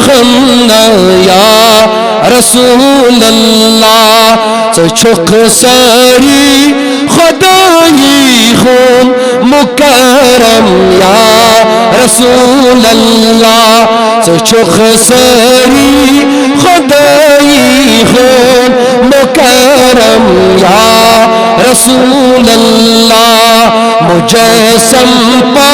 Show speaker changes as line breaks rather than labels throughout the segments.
مرحمنا یا رسول اللہ چک ساری خدائی خون مکرم یا رسول اللہ چک ساری خدائی خون مکرم یا رسول اللہ مجسم پا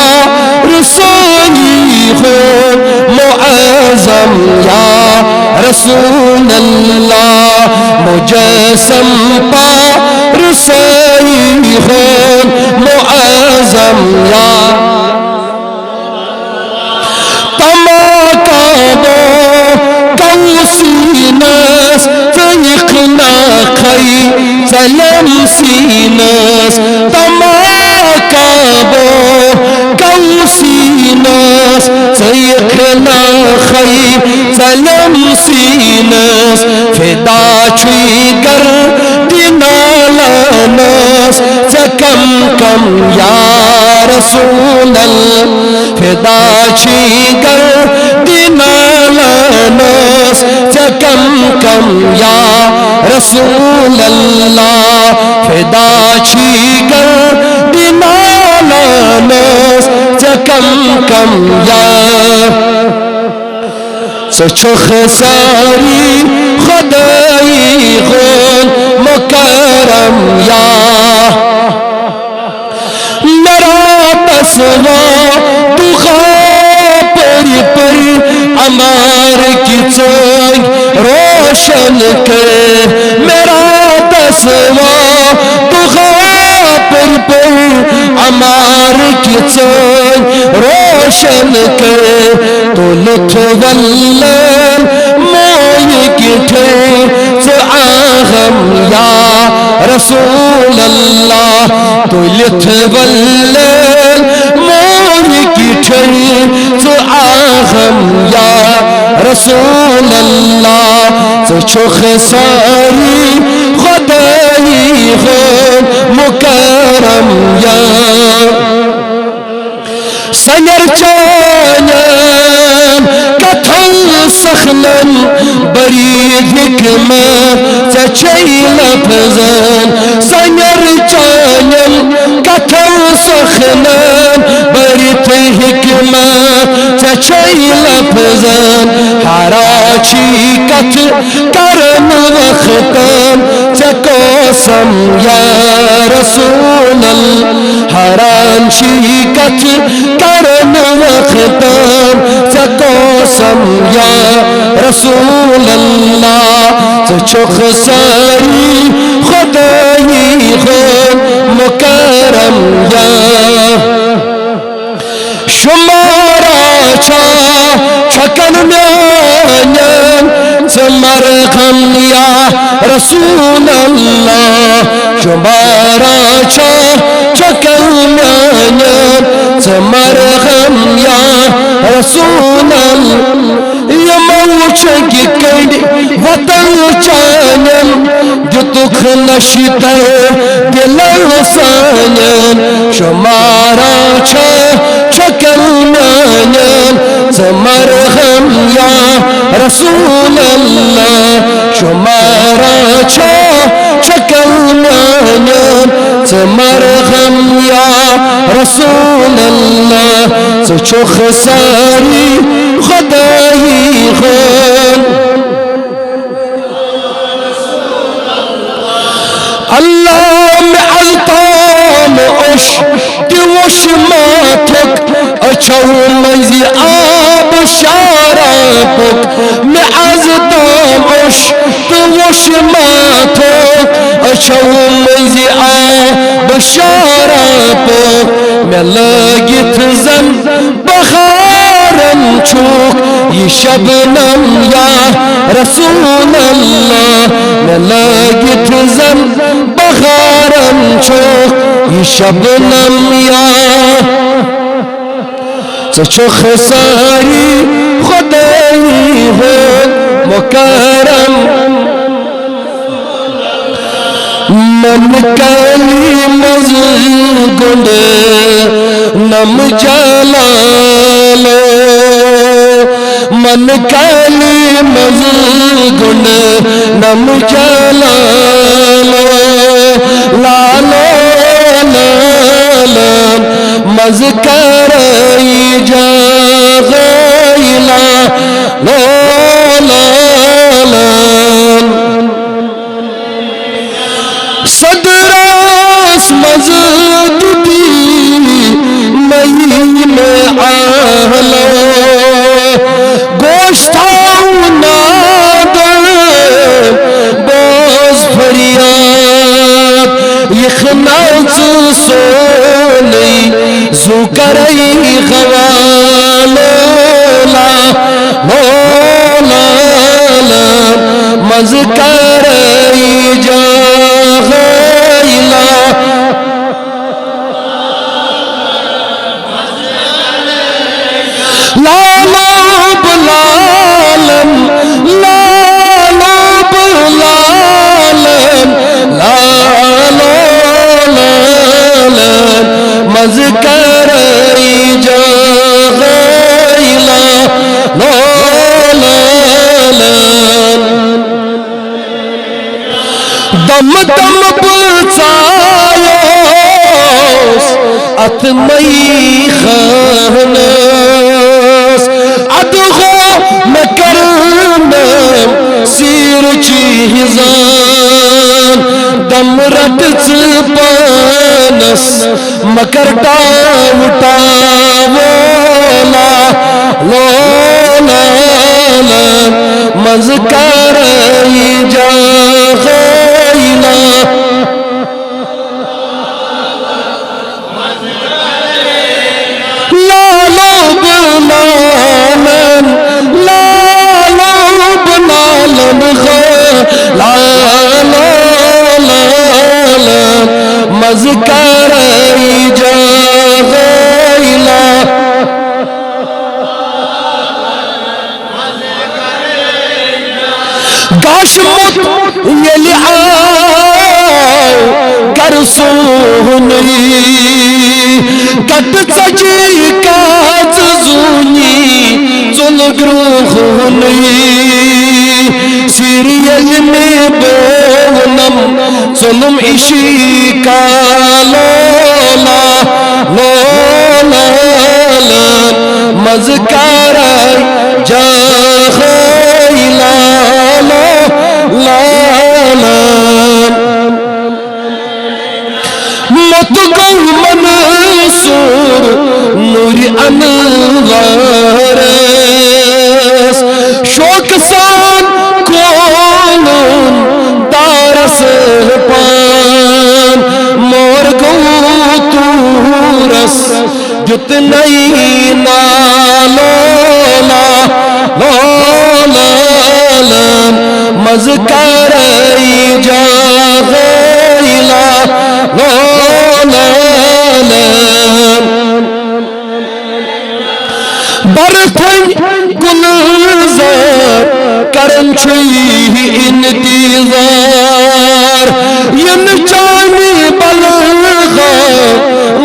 رسائی خون معظم یا رسول اللہ مجسم پا رسائی خون معظم یا تماکابو کوسینس فیقنا خی سلم سینس تماکابو کوسینس فیقنا خی سلم سینس فدا چوی گر دینالانس زکم کم یا رسول اللہ فدا چوی گر دینالانس زکم کم یا رسول اللہ فدا چوی گر دینالانس زکم کم یا چخ ساری خدائی خون مکرم یا میرا پسوا دخا پری پری امار کی چنگ روشن کر میرا پسوا دخا پری پری امار کی چنگ روشن کر تو لطف واللہ موئی گٹھے تو آغم یا رسول اللہ تو لطف واللہ موئی گٹھے تو آغم یا رسول اللہ تو چخ ساری خدائی خون مکرم یا سنر چانم کتھل سخنم برید حکمت چچئی لفظن سنر چانم کتھل سخنم برید حکمت چچئی لفظن حراچی کت کرم وقتم چکوسم یا رسول اللہ حرانچی کت کرم وقتم چکوسم یا رسول اللہ چخ ساری خدائی خون مکرم یا شمارا چکن میانم مرغم یا رسول اللہ شمارا چکن میانم مرغم یا رسول اللہ یا موچگی کڑی وطن چانم جو دکھ نشیتا دل حسانم شمارا چکن میانم مرغم یا رسول اللہ شمارا چکن میانم مرغم یا رسول اللہ چخ ساری خدائی خون اللہ میں الطام عش دیوش ماتک اچھو مزی آب شارابک میں الطام عش دیوش ماتک اچھو مزی آب شارابک میں لگت زن بخارن چوک یہ شبنم یا رسول اللہ میں لگت زن بخارن چوک یہ شبنم یا چخ ساری خدائی ہو مکرم من کلی مزگند نم جلالو من کالی مزگن نم جلالو لالو لالم مذکرائی جا غیلا لالم صدراس مزدتی مئی میں آلو گوشتاؤ نادر باز فریاد یخناچ سونی زکرئی غوالو لا مذکرائی جا غیلا لالا بلالم لالا بلالم لالا لالم مذکرائی جا غیلا لالم دم دم بچایوس اتمئی خانس ادغو مکرنم سیر چیزان دم رٹ چپانس مکر ٹاوٹا وولا لولا مذکرائی جا غیلا لالا بلالن لالا بلالن لالا لالن مذکرائی جا غیلا گاشمت یلی آو گرسونی کٹ چجی کاز زونی ظلگروخونی سیریل میں بونم ظلم عشی کا لولا لولا مذکرائی جا غیلا متگو منصور نور انوارس شوق سان کونن دارس پان مورگو تورس جتنی نالولا لولا مذکرائی جا غیلا لولا برتھن گلزار کرن چھوئی انتظار ین چانی بلغا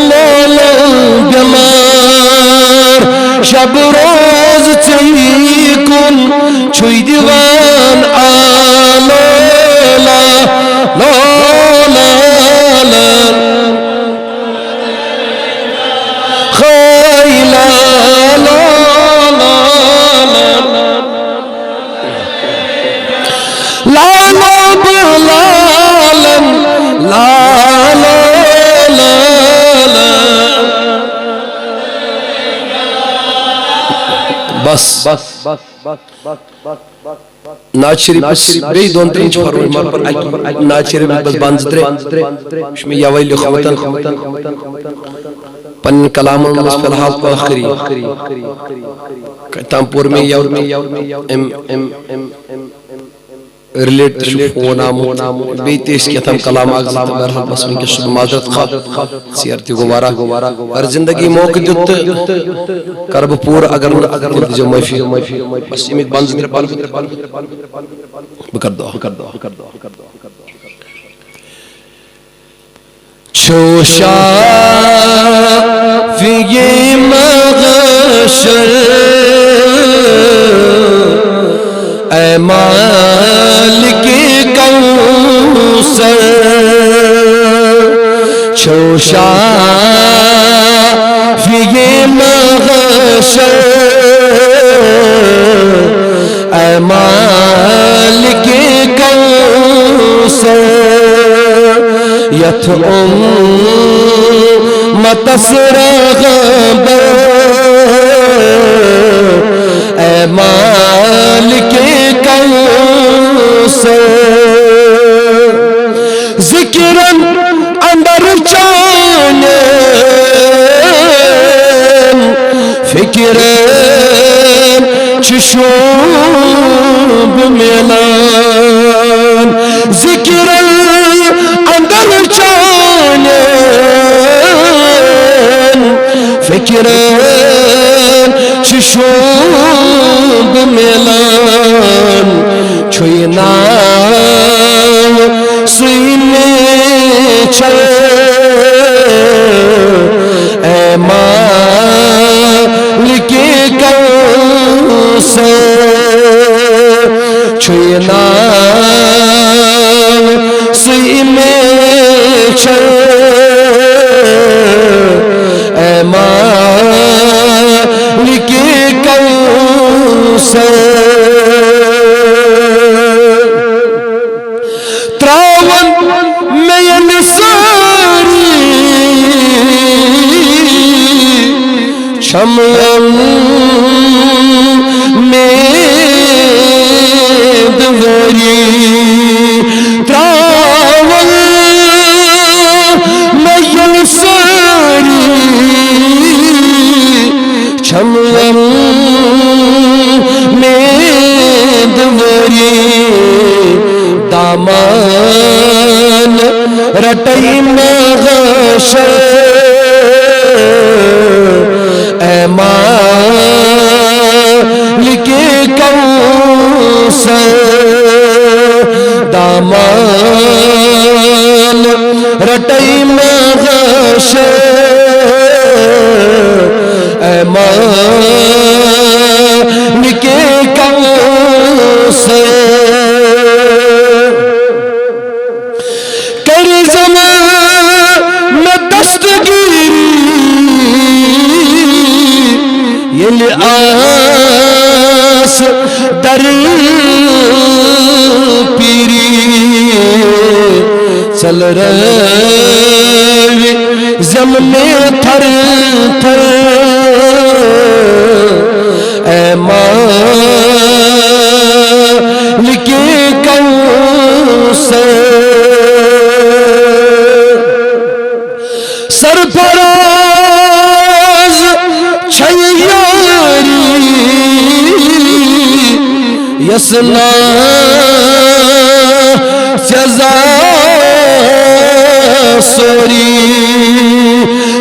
لولا بیمار شب روز چی کن چھوئی دیوان آلولا لولا خیلا لولا لالا بلالم لالا بس ناچ شریف بی دون ترین فرمائے مار پر ناچ شریف بس بانزدرے شمی یاوی لخوتن پن کلام مصفلحات پر آخری تامپور میں ریلیٹ شفونامو بیتیس کی اتم کلام آگزی تبرحل بس من کے شب معذرت خواہ سیارتی گوارا اور زندگی موقع جت کرب پور اگر جو معافی بس امید بانز در پال بکر دو چوشا فی مغشر اے مالک کوثر چوشا فی محشر اے مالک کوثر یت امت رغبت اے مالک کوثر ذکرن اندر جانن فکرن چشوب ملان ذکرن اندر جانن فکرن چشوب ملان چھوئی نام سینے چل اے مالک کوثر چھوئی نام سینے چل اے مالک کوثر تراون میں نثاری شمعم میں دوری تراون میں نثاری شمعم میں دوری دامان رٹئی محشر اے مالک کوثر دامان رٹئی محشر اے مالک کوثر آس در پیری چل رہے زمین تھر تھر اے مالک کوثر سرفراز یسنا جزا سوری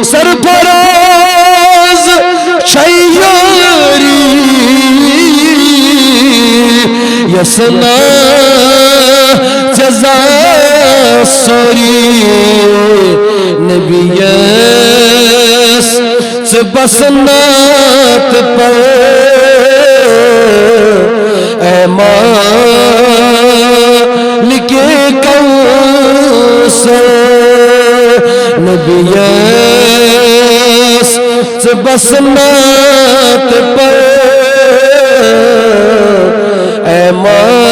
سرفراز شیاری یسنا جزا سوری نبیس بسنات پر اے مالک کوثر نبیس بسنات پر اے مالک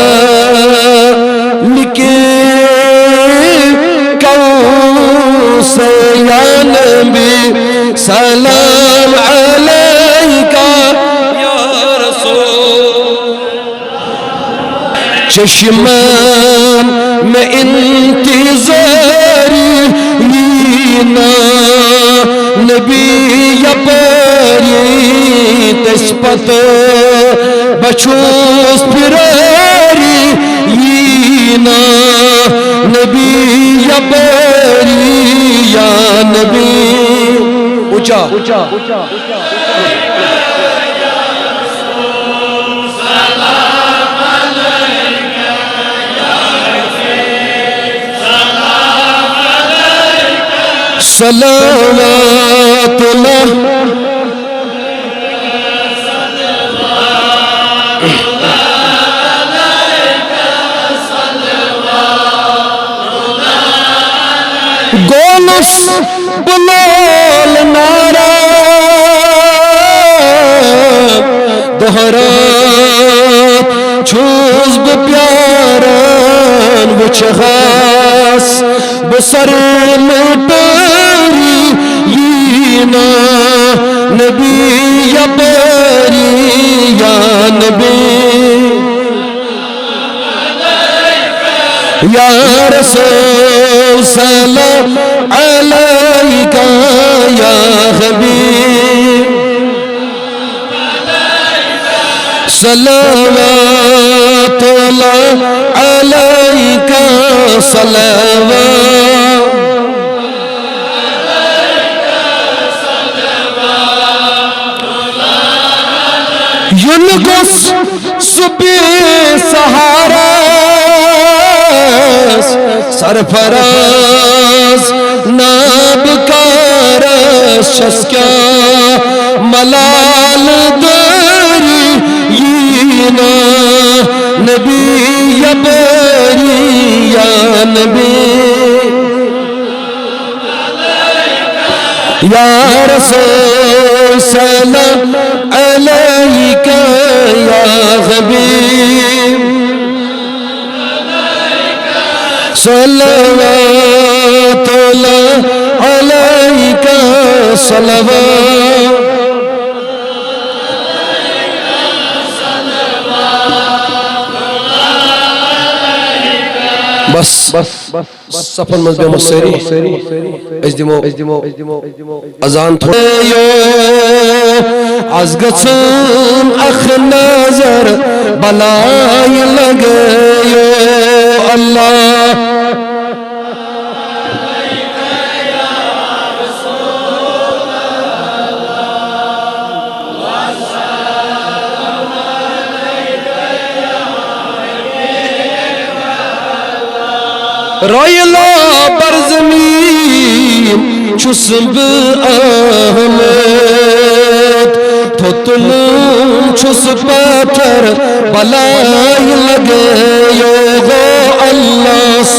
کوثر یا نبی سلام علیکہ یا رسول چشمان میں انتظاری لینا نبی یپاری تشپت بچوس پراری لینا نبی یپاری یا نبی اچھا صلوات اللہ بولس بلال نارا دہرات چھوز بپیاران وچھغاس بسر مٹاری یینا نبی یا بری یا نبی یا رسول سلام علیکہ یا حبیب صلوات اللہ علیکہ صلوات یونگس صبح سہارا سرفراز نابکارس شسکیا ملال داری یینا نبی یا بری یا نبی یا رسول سلام علیکہ یا حبیب صلوات اللہ علیکہ صلوات بس سفن مز بیمو سیری اجدمو ازان تھوڑا از گچن اخ نظر بلائی لگے اللہ رویلا برزمین چسب احمد تھوتلم چس پتھر بلائی لگے یوگو اللہ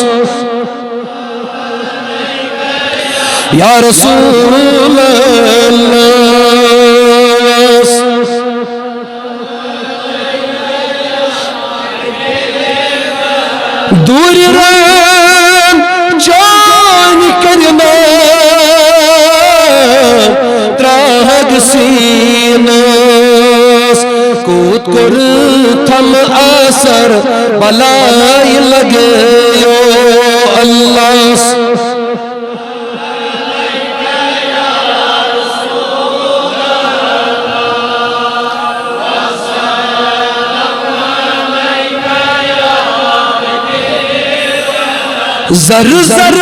یا رسول اللہ دوری رن جان کرنا تراہگ سینس کود کر تھم اثر بلائی لگے یو اللہ زر زر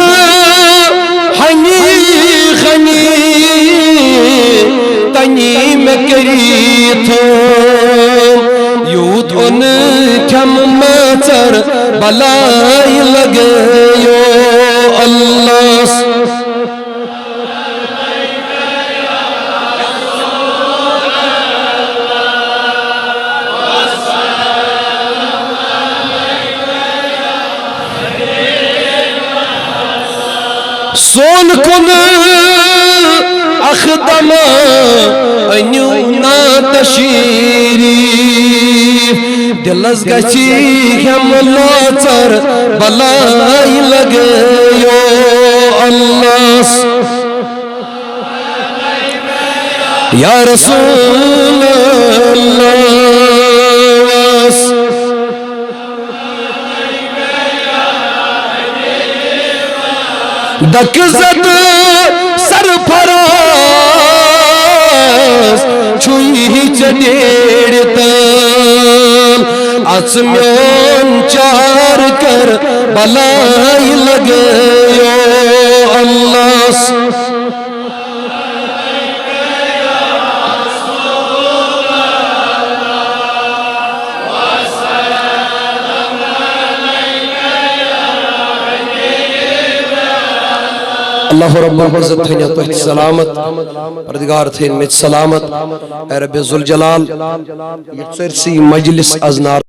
ہنی خنی تنی میں کری تھو یوت ان کم مچر بلائی لگے یو اللہ سون کن اخدم انیونا تشریف دلز گچی ہم لوچر بلائی لگے یو اللہ یا رسول اللہ دک زد سرفراز چھوئی چڈیڑتن عصمیون چار کر بلائی لگے یو اللہ اللہ رب العزت تھین یا تحت سلامت پردگار تھین مجھ سلامت اے رب ذوالجلال یہ سرسی مجلس ازنار